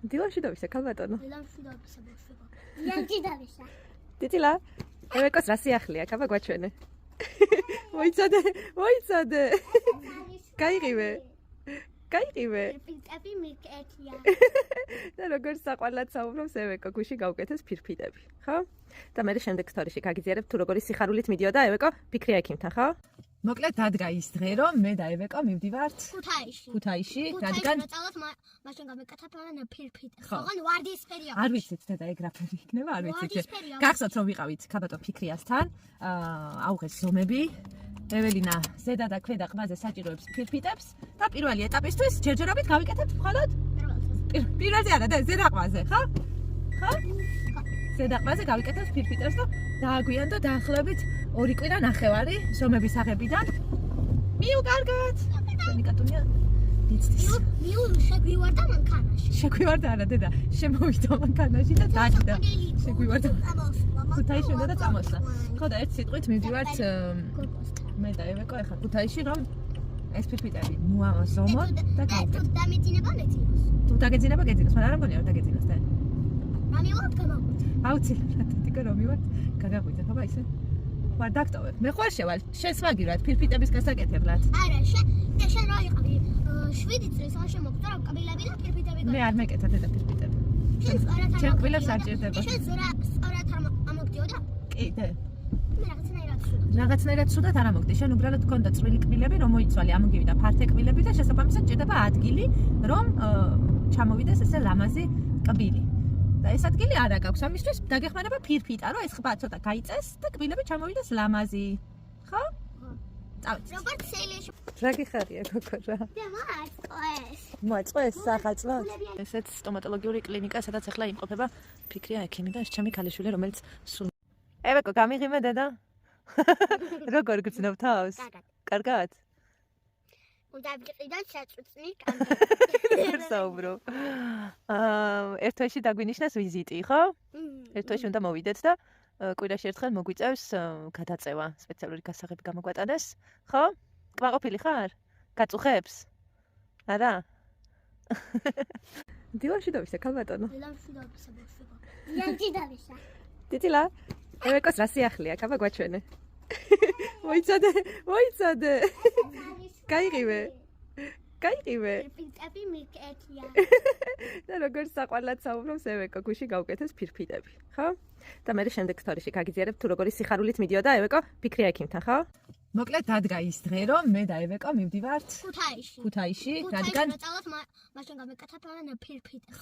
დილაში დავისა ქალბატონო. დილაში დავისა ბავშვება. დილაში დავისა. ტიტილა, ევეკოს რა სიახლეა, ქაბა გვაჩვენე. მოიცადე. გაიღიმე. პირფიტები მიკეთია. და როგორც საყვარლად საუბრობს ევეკო, გუში გავუკეთეს ფილფიტები, ხო? და მე შემდეგ სტორიში გაგიზიარებ თუ როგორი სიხარულით მიდიოდა ევეკო ფიქრია ექიმთან, ხო? მოკლედ დადგა ის დღე, რომ მე და ევეკო მივდივართ ქუთაისში, რადგან წავით მაშინ გამეკეთებ ფილფიტებს. ოღონდ ვარდისფერია. არ ვიცით და ეგრაფერი იქნება, არ ვიცით. გახსოვთ რომ ვიყავით ქაბატო ფიქრიასთან, აუღეს ზომები. ეველინა ზედა და ქვედა ყბაზე საჭიროებს ფილფიტებს და პირველი ეტაპისთვის ჯერჯერობით გავიკეთებთ მხოლოდ პირველზე არა და ზედა ყბაზე, ხო? ხო? ზედა ყბაზე გავიკეთებთ ფილფიტებს და დააგვიან და დაახლოებით 2 კვირა ნახევარი ზომების აღებიდან. მიუკარგეთ. თქვენი კატუნია იცის. შეგვივარდა მანქანაში. შეგვივარდა არა დედა, შემოვიდა მანქანაში და დაჭდა. შეგვივარდა. ქუთაისში უნდა და წამოსვლა. ხო და ერთ სიტყვით მივდივართ მე და ევეკო ახლა ქუთაისში რომ ეს ფილფიტები მოაზომოთ და გავუკეთოთ. თუ დამეძინება მეძინოს. თუ დაგეძინება გეძინოს, მაგრამ არ მგონია რომ დაგეძინოს და. რამივარ გამაგვით. აუცილებლად თიკო რომ მივარ გაგაღვიძე ხობა ისე. ვარ დაქტოვებ. მე ხوار შევალ. შესვაგირად ფილფიტების გასაკეთებლად. არა, შენ რა იყავი? 7 წელს არ შემოგწა რა კაბილები და ფილფიტები. მე არ მეკეთა დედა ფილფიტები. შენ კბილებს არ ჭირდება. შენ სწორად არ ამოგდიოდა? კი, და. მე რაღაცნაირად სუდად არ ამოგდი. შენ უბრალოდ გქონდა წვრილი კბილები, რომ მოიცვალე, ამოგივიდა ფართე კბილები და შესაბამისად ჭირდება ადგილი, რომ ჩამოვიდეს ესე ლამაზი კბილი. და ეს ადგილი არა გაქვს. ამისთვის დაგეხმარება ფილფიტა, რომ ეს ხბა ცოტა გაიწეს და კბილები ჩამოვიდეს ლამაზი. ხო? წავით. როგორც სეილეში. რა გიხარია გოგო რა? და მოაწყვეს. მოაწყვეს სახაცლად. ესეც სტომატოლოგიური კლინიკა, სადაც ახლა იმყოფება ფიქრია ექიმი და ეს ჩემი ქალიშვილი, რომელიც სულ ევეკო გამიღიმე დედა? როგორ გრძნობ თავს? კარგად. უნდა ვიყიდოთ საწუწნი კამერა. საუბრო. ერთ თვეში დაგვინიშნეს ვიზიტი, ხო? ერთ თვეში უნდა მოვიდეთ და კვირაში ერთხელ მოგვიწევს გადაწევა, სპეციალური გასაღები გამოგვატანეს, ხო? კმაყოფილი ხარ? გაწუხებს? არა? დილაში დავისა ქალბატონო. დილაში დავისა ბავშვება. დილაში დავისა. ტიტილა, ევეკოს რა სიახლეა, ქაბა გვაჩვენე. მოიცადე. გაიღიმე. პირფიტები მიკეთია. და როგორც საყვარლად საუბრობს ევეკო, გუში გავუკეთეს ფილფიტები, ხო? და მე შემდეგ სტორიში გაგიზიარებ თუ როგორი სიხარულით მიდიოდა ევეკო ფიქრია ექიმთან, ხო? მოკლედ დადგა ის დღე, რომ მე და ევეკო მივდივართ ქუთაისში, რადგან წავით მაშინ გამეკეთებ ფილფიტებს.